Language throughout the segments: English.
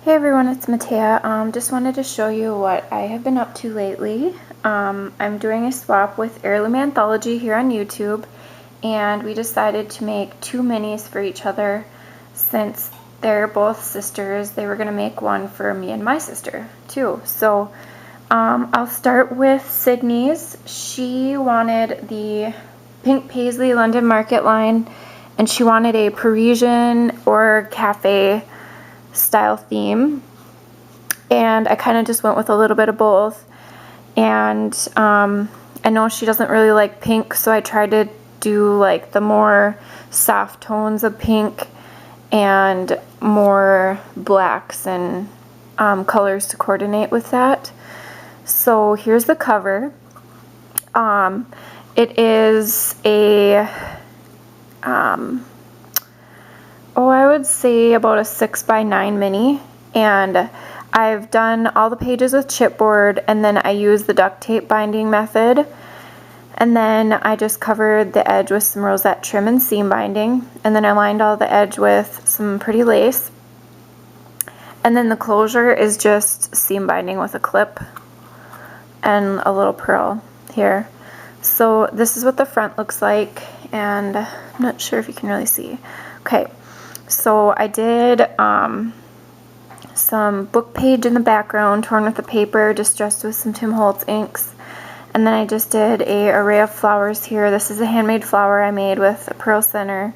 Hey everyone, it's Matea. Just wanted to show you what I have been up to lately. I'm doing a swap with Heirloom Anthology here on YouTube, and we decided to make two minis for each other since they're both sisters. They were going to make one for me and my sister too. So I'll start with Sydney's. She wanted the Pink Paisley London Market line, and she wanted a Parisian or cafe style theme, and I kind of just went with a little bit of both. And I know she doesn't really like pink, so I tried to do like the more soft tones of pink and more blacks and colors to coordinate with that. So here's the cover. It is a I would say about a 6x9 mini, and I've done all the pages with chipboard, and then I use the duct tape binding method, and then I just covered the edge with some rosette trim and seam binding, and then I lined all the edge with some pretty lace, and then the closure is just seam binding with a clip and a little pearl here. So this is what the front looks like, and I'm not sure if you can really see. Okay. So I did some book page in the background, torn with the paper, distressed with some Tim Holtz inks. And then I just did a array of flowers here. This is a handmade flower I made with a pearl center.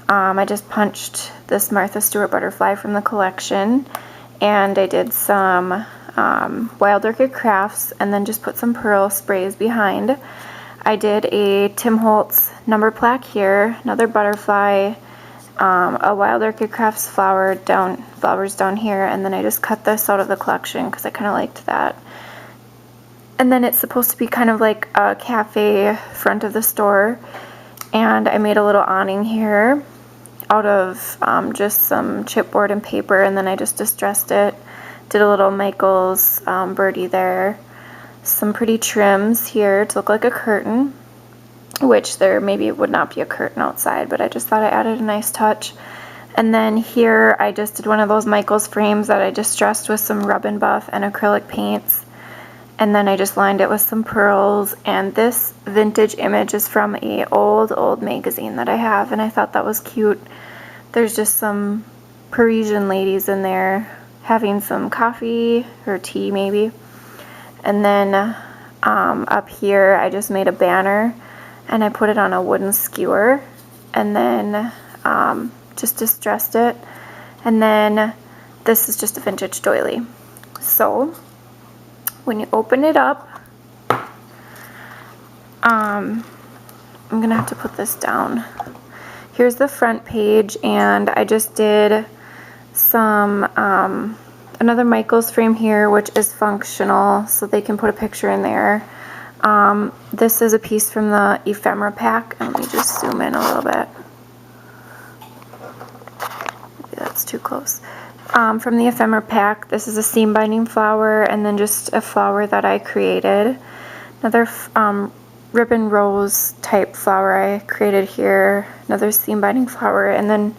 I just punched this Martha Stewart butterfly from the collection. And I did some Wild Orchid Crafts, and then just put some pearl sprays behind. I did a Tim Holtz number plaque here, another butterfly, a Wild Orchid Crafts flowers down here, and then I just cut this out of the collection because I kind of liked that. And then it's supposed to be kind of like a cafe front of the store, and I made a little awning here out of just some chipboard and paper, and then I just distressed it, did a little Michael's birdie there, some pretty trims here to look like a curtain, which there maybe would not be a curtain outside, but I just thought I added a nice touch. And then here I just did one of those Michael's frames that I distressed with some rub and buff and acrylic paints, and then I just lined it with some pearls. And this vintage image is from a old magazine that I have, and I thought that was cute. There's just some Parisian ladies in there having some coffee or tea maybe. And then up here I just made a banner, and I put it on a wooden skewer, and then just distressed it. And then this is just a vintage doily. So when you open it up, I'm gonna have to put this down. Here's the front page, and I just did some another Michael's frame here, which is functional, so they can put a picture in there. This is a piece from the ephemera pack, and let me just zoom in a little bit. Maybe that's too close. From the ephemera pack, this is a seam binding flower, and then just a flower that I created. Another ribbon rose type flower I created here, another seam binding flower, and then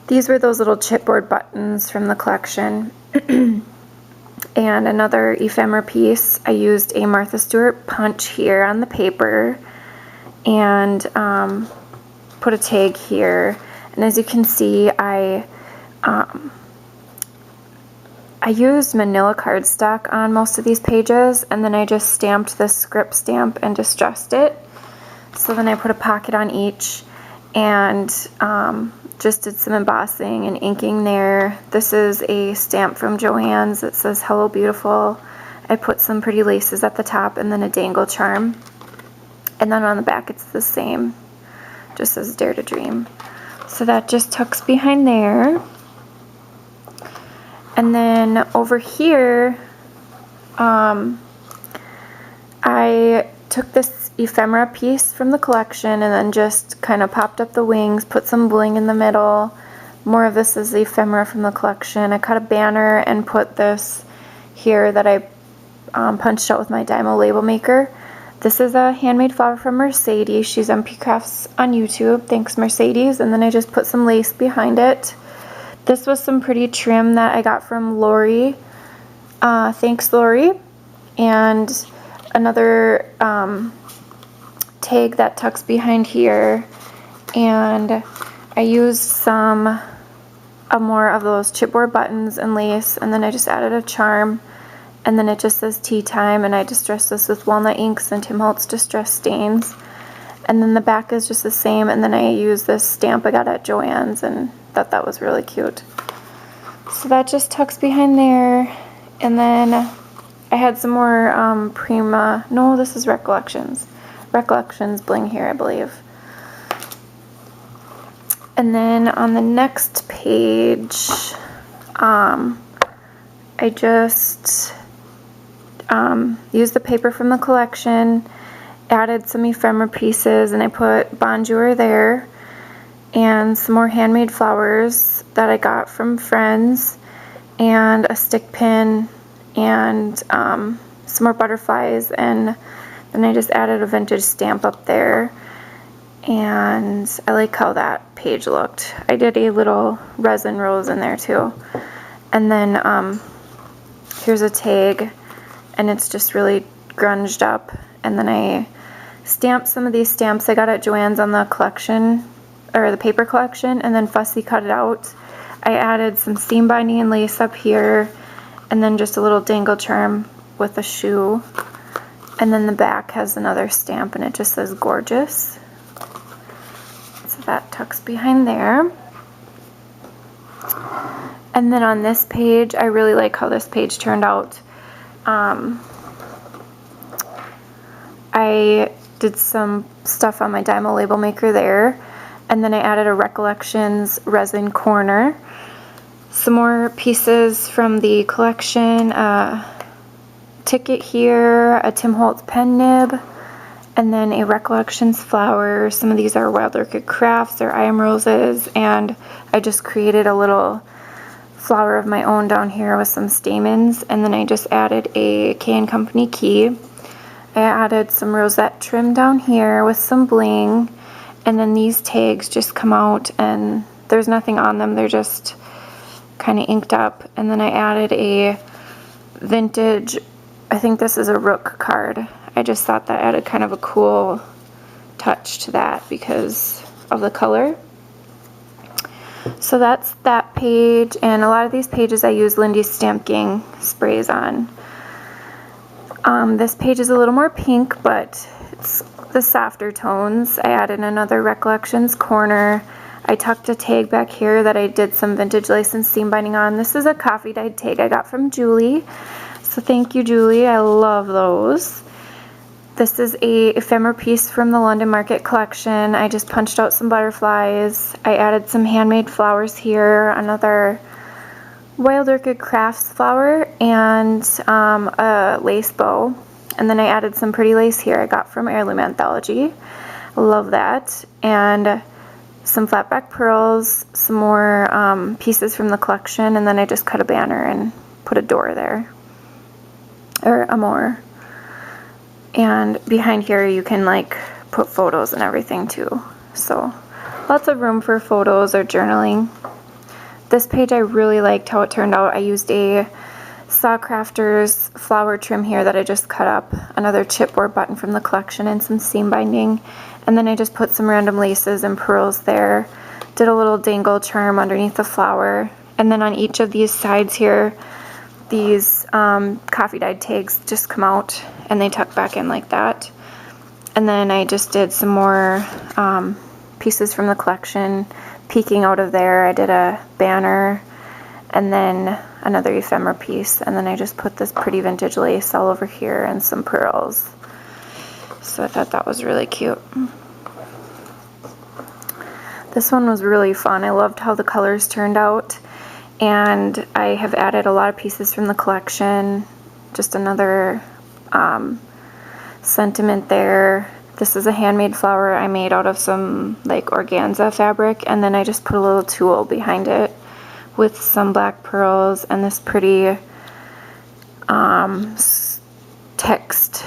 these were those little chipboard buttons from the collection. And another ephemera piece. I used a Martha Stewart punch here on the paper, and put a tag here. And as you can see, I used manila cardstock on most of these pages, and then I just stamped this script stamp and distressed it. So then I put a pocket on each, and just did some embossing and inking there. This is a stamp from Joann's that says "Hello Beautiful." I put some pretty laces at the top, and then a dangle charm. And then on the back it's the same, just says "Dare to Dream." So that just tucks behind there. And then over here, I took this ephemera piece from the collection and then just kind of popped up the wings, put some bling in the middle. More of this is the ephemera from the collection. I cut a banner and put this here that I punched out with my Dymo label maker. This is a handmade flower from Mercedes. She's MP Crafts on YouTube. Thanks, Mercedes. And then I just put some lace behind it. This was some pretty trim that I got from Lori. Thanks, Lori. And another tag that tucks behind here. And I used some more of those chipboard buttons and lace, and then I just added a charm, and then it just says tea time, and I distressed this with walnut inks and Tim Holtz distress stains. And then the back is just the same, and then I used this stamp I got at Joann's and thought that was really cute. So that just tucks behind there. And then I had some more Prima, no, this is Recollections bling here, I believe. And then on the next page, I just used the paper from the collection, added some ephemera pieces, and I put bonjour there, and some more handmade flowers that I got from friends, and a stick pin, and some more butterflies, and then I just added a vintage stamp up there. And I like how that page looked. I did a little resin rose in there too. And then here's a tag, and it's just really grunged up. And then I stamped some of these stamps I got at Joann's on the collection, or the paper collection, and then fussy cut it out. I added some seam binding and lace up here, and then just a little dangle charm with a shoe. And then the back has another stamp, and it just says gorgeous. So that tucks behind there. And then on this page, I really like how this page turned out. I did some stuff on my Dymo label maker there, and then I added a Recollections resin corner, some more pieces from the collection, ticket here, a Tim Holtz pen nib, and then a Recollections flower. Some of these are Wild Orchid Crafts, they're I Am Roses, and I just created a little flower of my own down here with some stamens, and then I just added a K & Company key. I added some rosette trim down here with some bling, and then these tags just come out and there's nothing on them, they're just kind of inked up. And then I added a vintage, I think this is a Rook card. I just thought that added kind of a cool touch to that because of the color. So that's that page, and a lot of these pages I use Lindy's Stamp Gang sprays on. This page is a little more pink, but it's the softer tones. I added another Recollections corner. I tucked a tag back here that I did some vintage lace and seam binding on. This is a coffee dyed tag I got from Julie. So thank you, Julie. I love those. This is a ephemera piece from the London Market collection. I just punched out some butterflies. I added some handmade flowers here, another Wild Orchid Crafts flower, and a lace bow. And then I added some pretty lace here I got from Heirloom Anthology. I love that. And some flatback pearls, some more pieces from the collection, and then I just cut a banner and put a door there, or a more. And behind here you can like put photos and everything too. So lots of room for photos or journaling. This page I really liked how it turned out. I used a Saw Crafters flower trim here that I just cut up, another chipboard button from the collection, and some seam binding. And then I just put some random laces and pearls there. Did a little dangle charm underneath the flower. And then on each of these sides here, these coffee dyed tags just come out and they tuck back in like that. And then I just did some more pieces from the collection peeking out of there. I did a banner and then another ephemera piece, and then I just put this pretty vintage lace all over here and some pearls. So I thought that was really cute. This one was really fun. I loved how the colors turned out, and I have added a lot of pieces from the collection. Just another sentiment there. This is a handmade flower I made out of some like organza fabric, and then I just put a little tulle behind it with some black pearls and this pretty text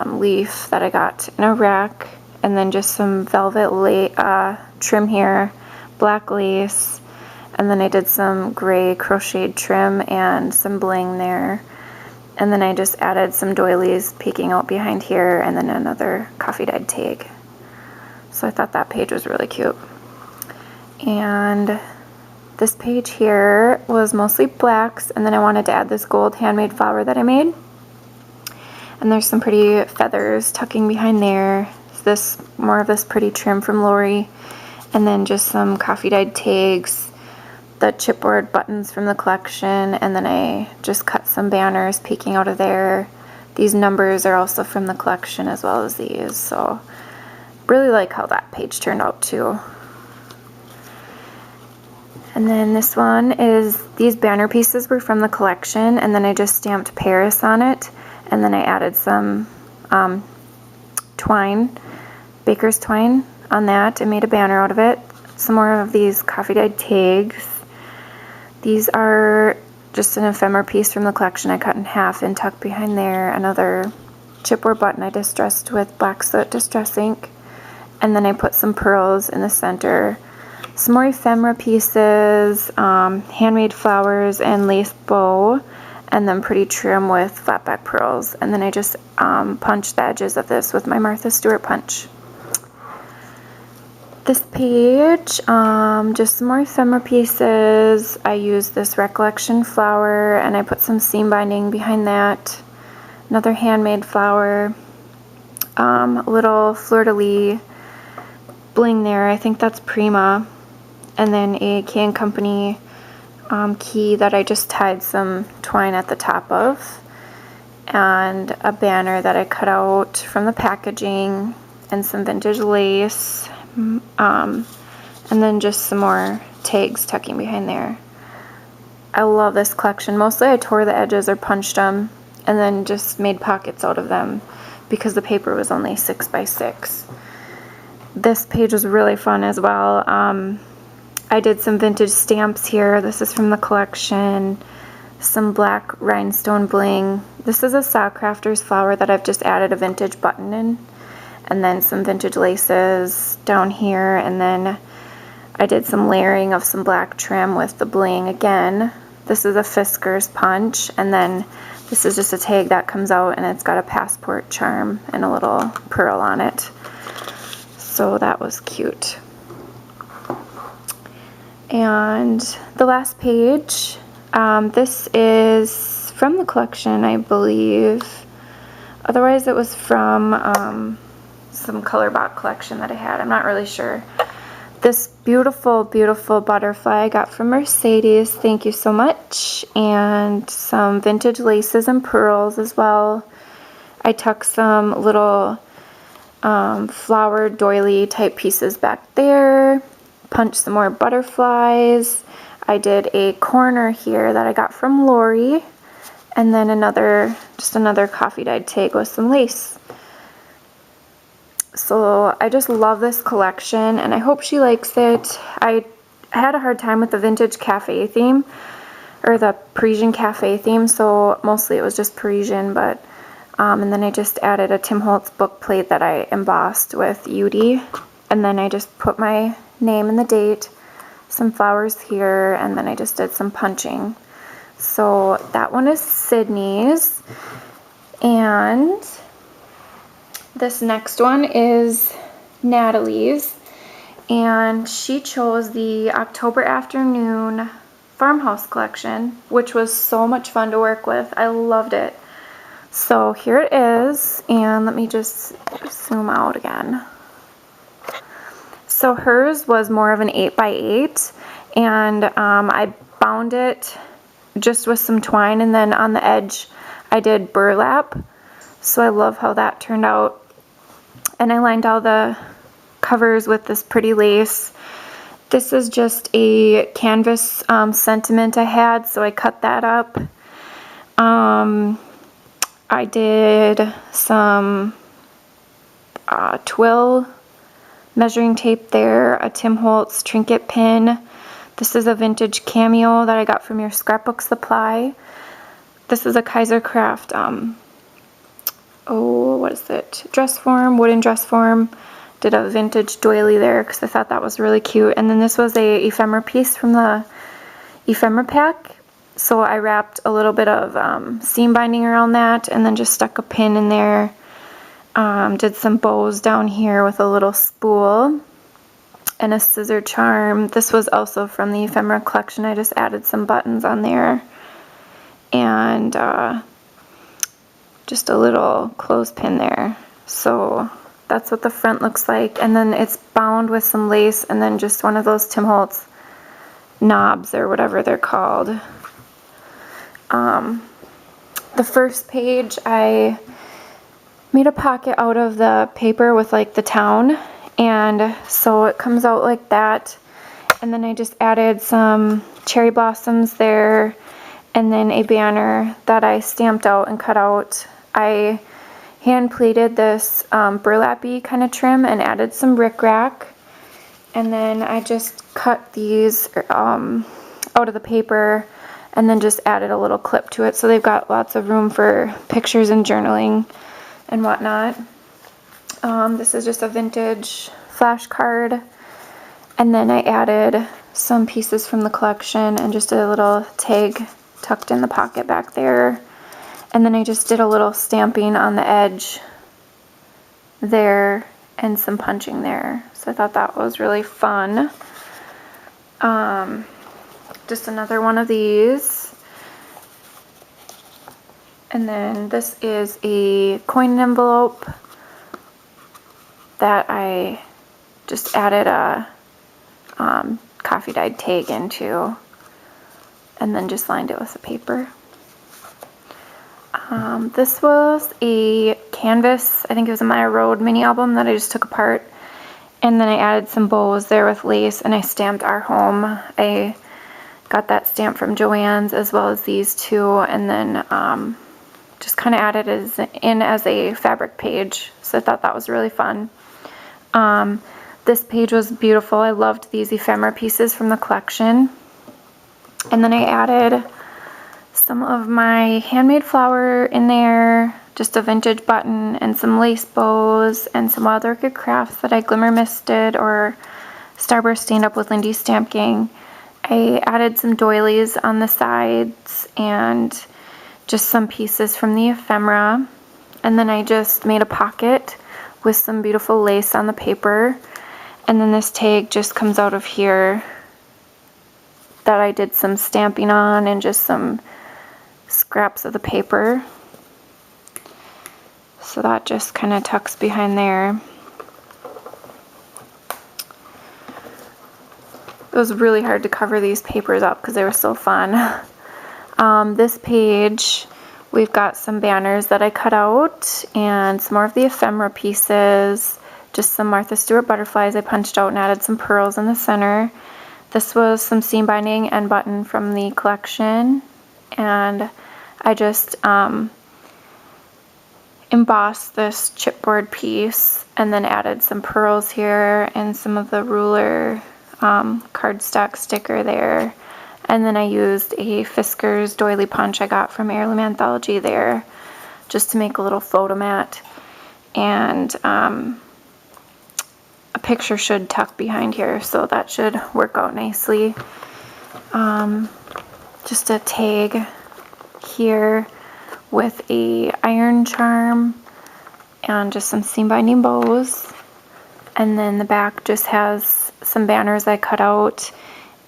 leaf that I got in a rack, and then just some velvet trim here, black lace, And then I did some gray crocheted trim and some bling there. And then I just added some doilies peeking out behind here, and then another coffee dyed tag. So I thought that page was really cute. And this page here was mostly blacks, and then I wanted to add this gold handmade flower that I made. And there's some pretty feathers tucking behind there. This more of this pretty trim from Lori, and then just some coffee dyed tags, the chipboard buttons from the collection, and then I just cut some banners peeking out of there. These numbers are also from the collection as well as these, so really like how that page turned out too. And then this one is, these banner pieces were from the collection, and then I just stamped Paris on it, and then I added some twine, baker's twine on that, and made a banner out of it. Some more of these coffee dyed tags. These are just an ephemera piece from the collection I cut in half and tucked behind there. Another chipboard button I distressed with black soot distress ink, and then I put some pearls in the center. Some more ephemera pieces, handmade flowers and lace bow, and then pretty trim with flat back pearls. And then I just punched the edges of this with my Martha Stewart punch. This page, just some more ephemera pieces. I used this recollection flower, and I put some seam binding behind that. Another handmade flower, a little fleur-de-lis bling there. I think that's Prima. And then a K & Company key that I just tied some twine at the top of. And a banner that I cut out from the packaging, and some vintage lace. And then just some more tags tucking behind there. I love this collection. Mostly I tore the edges or punched them, and then just made pockets out of them because the paper was only 6 by 6. This page was really fun as well. I did some vintage stamps here. This is from the collection. Some black rhinestone bling. This is a Sock Crafters flower that I've just added a vintage button in. And then some vintage laces down here, and then I did some layering of some black trim with the bling again. This is a Fisker's punch, and then this is just a tag that comes out, and it's got a passport charm and a little pearl on it. So that was cute. And the last page, this is from the collection, I believe. Otherwise it was from some color box collection that I had. I'm not really sure. This beautiful, beautiful butterfly I got from Mercedes. Thank you so much. And some vintage laces and pearls as well. I tucked some little flower doily type pieces back there. Punched some more butterflies. I did a corner here that I got from Lori. And then just another coffee dyed tag with some lace. So I just love this collection, and I hope she likes it. I had a hard time with the vintage cafe theme, or the Parisian cafe theme, so mostly it was just Parisian, but and then I just added a Tim Holtz book plate that I embossed with Udi, and then I just put my name and the date, some flowers here, and then I just did some punching. So that one is Sydney's, and this next one is Natalie's, and she chose the October Afternoon Farmhouse collection, which was so much fun to work with. I loved it. So here it is, and let me just zoom out again. So hers was more of an 8 by 8, and I bound it just with some twine, and then on the edge I did burlap. So I love how that turned out. And I lined all the covers with this pretty lace. This is just a canvas sentiment I had, so I cut that up. I did some twill measuring tape there, a Tim Holtz trinket pin. This is a vintage cameo that I got from your scrapbook supply. This is a Kaiser Craft what is it? Dress form, wooden dress form. Did a vintage doily there because I thought that was really cute. And then this was a ephemera piece from the ephemera pack. So I wrapped a little bit of seam binding around that and then just stuck a pin in there. Did some bows down here with a little spool and a scissor charm. This was also from the ephemera collection. I just added some buttons on there and just a little clothespin there. So that's what the front looks like, and then it's bound with some lace and then just one of those Tim Holtz knobs or whatever they're called. The first page I made a pocket out of the paper with like the town, and so it comes out like that, and then I just added some cherry blossoms there and then a banner that I stamped out and cut out. I hand pleated this burlap-y kind of trim and added some rickrack, and then I just cut these out of the paper and then just added a little clip to it so they've got lots of room for pictures and journaling and whatnot. This is just a vintage flashcard, and then I added some pieces from the collection and just a little tag tucked in the pocket back there, and then I just did a little stamping on the edge there and some punching there. So I thought that was really fun. Just another one of these. And then this is a coin envelope that I just added a coffee dyed tag into and then just lined it with the paper. This was a canvas, I think it was a Maya Road mini album that I just took apart, and then I added some bows there with lace and I stamped Our Home. I got that stamp from Joann's as well as these two, and then just kind of added it in as a fabric page, so I thought that was really fun. This page was beautiful. I loved these ephemera pieces from the collection. And then I added some of my handmade flower in there, just a vintage button and some lace bows and some Wild Orchid Crafts that I glimmer misted or starburst stained up with Lindy's Stamp Gang. I added some doilies on the sides and just some pieces from the ephemera. And then I just made a pocket with some beautiful lace on the paper. And then this tag just comes out of here that I did some stamping on and just some scraps of the paper. So that just kind of tucks behind there. It was really hard to cover these papers up because they were so fun. This page, we've got some banners that I cut out and some more of the ephemera pieces, just some Martha Stewart butterflies I punched out and added some pearls in the center. This was some seam binding and button from the collection, and I just embossed this chipboard piece and then added some pearls here and some of the ruler cardstock sticker there. And then I used a Fisker's doily punch I got from Heirloom Anthology there just to make a little photo mat. And a picture should tuck behind here, so that should work out nicely. Just a tag here with a iron charm and just some seam binding bows. And then the back just has some banners I cut out,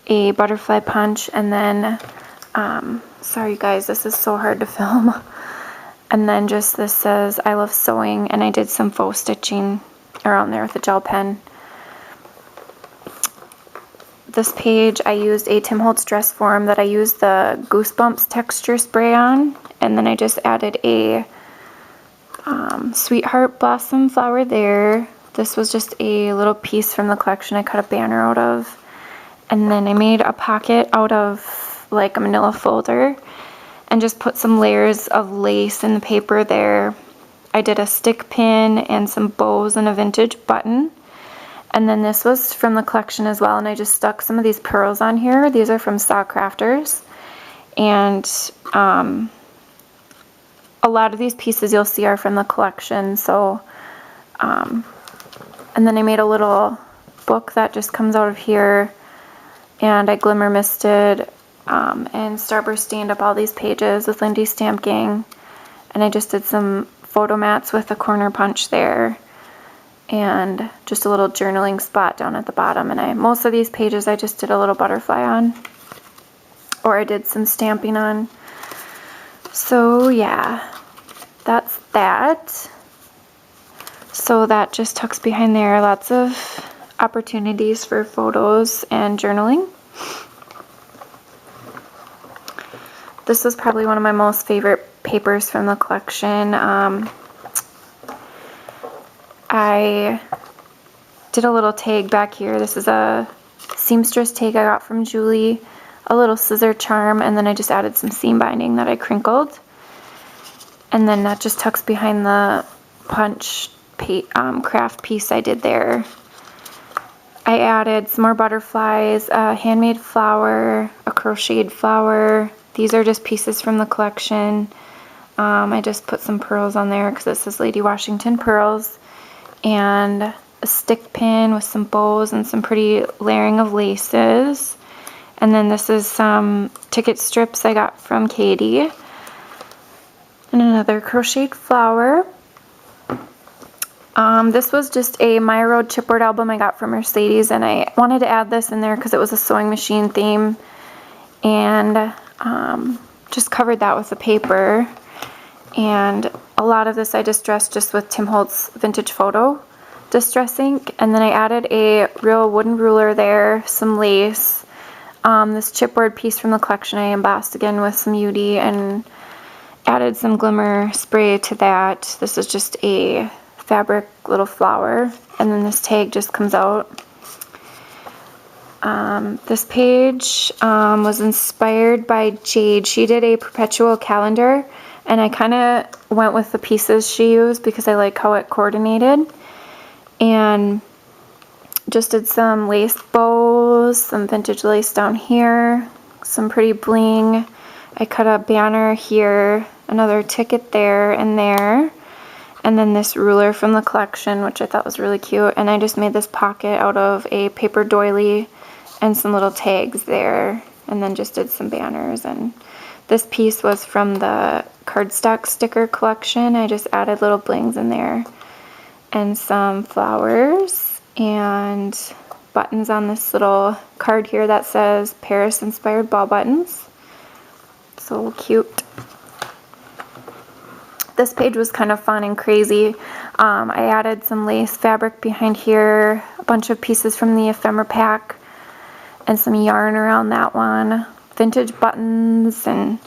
a butterfly punch, and then sorry you guys, this is so hard to film. And then just this says I love sewing, and I did some faux stitching around there with a gel pen. This page I used a Tim Holtz dress form that I used the Goosebumps texture spray on, and then I just added a sweetheart blossom flower there. This was just a little piece from the collection I cut a banner out of. And then I made a pocket out of like a manila folder and just put some layers of lace in the paper there. I did a stick pin and some bows and a vintage button. And then this was from the collection as well, and I just stuck some of these pearls on here. These are from Saw Crafters. And a lot of these pieces you'll see are from the collection. So, and then I made a little book that just comes out of here. And I glimmer misted and Starburst stained up all these pages with Lindy's Stamp Gang. And I just did some photo mats with a corner punch there. And just a little journaling spot down at the bottom. And most of these pages I just did a little butterfly on. Or I did some stamping on. So yeah, that's that. So that just tucks behind there. Lots of opportunities for photos and journaling. This was probably one of my most favorite papers from the collection. I did a little tag back here. This is a seamstress tag I got from Julie, a little scissor charm, and then I just added some seam binding that I crinkled. And then that just tucks behind the punch craft piece I did there. I added some more butterflies, a handmade flower, a crocheted flower. These are just pieces from the collection. I just put some pearls on there because this is Lady Washington pearls. And a stick pin with some bows and some pretty layering of laces. And then this is some ticket strips I got from Katie. And another crocheted flower. This was just a My Road chipboard album I got from Mercedes, and I wanted to add this in there because it was a sewing machine theme. And just covered that with the paper. And a lot of this I distressed just with Tim Holtz Vintage Photo distress ink. And then I added a real wooden ruler there, some lace. This chipboard piece from the collection I embossed again with some UD and added some glimmer spray to that. This is just a fabric little flower. And then this tag just comes out. This page was inspired by Jade. She did a perpetual calendar. And I kind of went with the pieces she used because I like how it coordinated. And just did some lace bows, some vintage lace down here, some pretty bling. I cut a banner here, another ticket there and there. And then this ruler from the collection, which I thought was really cute. And I just made this pocket out of a paper doily and some little tags there. And then just did some banners. And this piece was from the cardstock sticker collection. I just added little blings in there and some flowers and buttons on this little card here that says Paris inspired ball buttons. So cute. This page was kind of fun and crazy. I added some lace fabric behind here, a bunch of pieces from the ephemera pack, and some yarn around that one. Vintage buttons and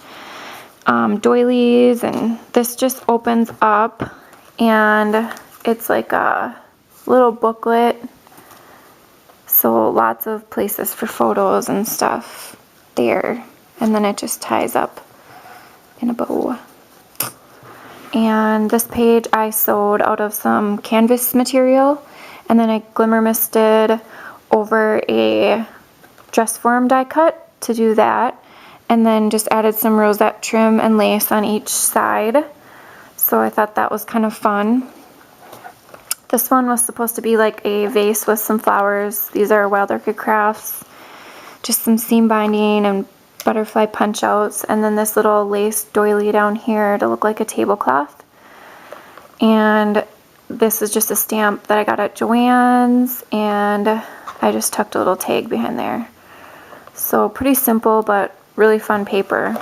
doilies, and this just opens up and it's like a little booklet, so lots of places for photos and stuff there, and then it just ties up in a bow. And this page I sewed out of some canvas material, and then I glimmer misted over a dress form die cut to do that, and then just added some rosette trim and lace on each side. So I thought that was kind of fun. This one was supposed to be like a vase with some flowers. These are Wild Orchid Crafts. Just some seam binding and butterfly punch outs, and then this little lace doily down here to look like a tablecloth. And this is just a stamp that I got at Joann's, and I just tucked a little tag behind there. So pretty simple but really fun paper.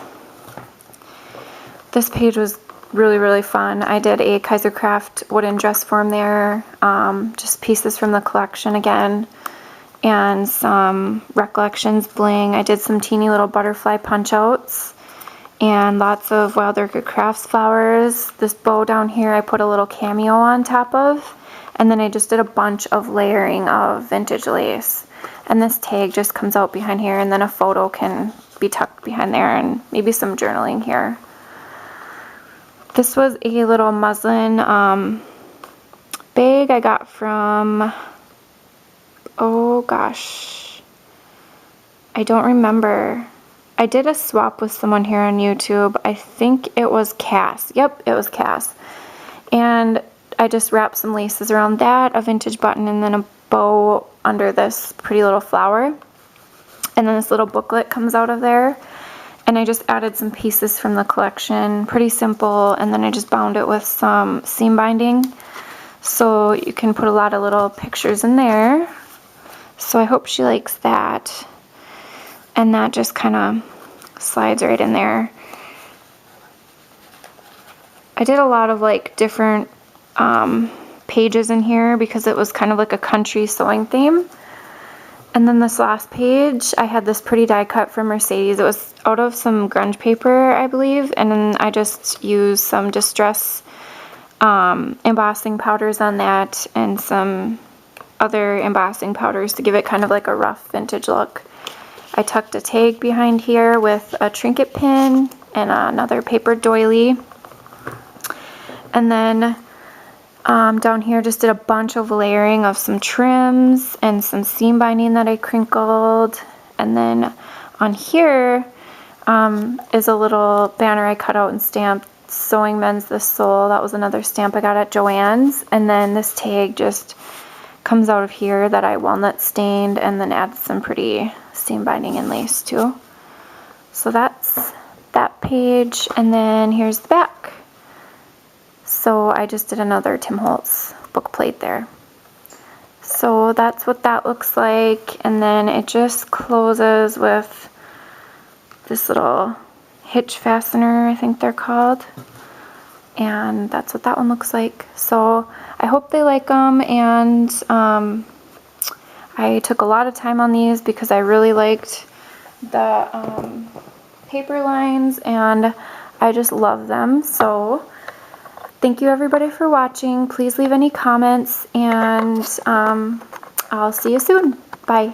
This page was really fun. I did a Kaisercraft wooden dress form there, just pieces from the collection again, and some Recollections bling. I did some teeny little butterfly punch outs and lots of Wild Orchid Crafts flowers. This bow down here I put a little cameo on top of, and then I just did a bunch of layering of vintage lace. And this tag just comes out behind here, and then a photo can be tucked behind there, and maybe some journaling here. This was a little muslin bag I got from, oh gosh, I don't remember. I did a swap with someone here on YouTube. I think it was Cass. Yep, it was Cass. And I just wrapped some laces around that, a vintage button, and then a bow under this pretty little flower. And then this little booklet comes out of there. And I just added some pieces from the collection, pretty simple, and then I just bound it with some seam binding. So you can put a lot of little pictures in there. So I hope she likes that. And that just kind of slides right in there. I did a lot of like different pages in here because it was kind of like a country sewing theme. And then this last page, I had this pretty die cut from Mercedes. It was out of some grunge paper, I believe, and then I just used some distress embossing powders on that and some other embossing powders to give it kind of like a rough vintage look. I tucked a tag behind here with a trinket pin and another paper doily. And then down here just did a bunch of layering of some trims and some seam binding that I crinkled. And then on here is a little banner I cut out and stamped, Sewing Mends the Soul. That was another stamp I got at Joann's. And then this tag just comes out of here that I walnut stained and then added some pretty seam binding and lace too. So that's that page, and then here's the back. So I just did another Tim Holtz book plate there. So that's what that looks like, and then it just closes with this little hitch fastener, I think they're called, and that's what that one looks like. So I hope they like them, and I took a lot of time on these because I really liked the paper lines, and I just love them. So thank you everybody for watching. Please leave any comments, and I'll see you soon. Bye.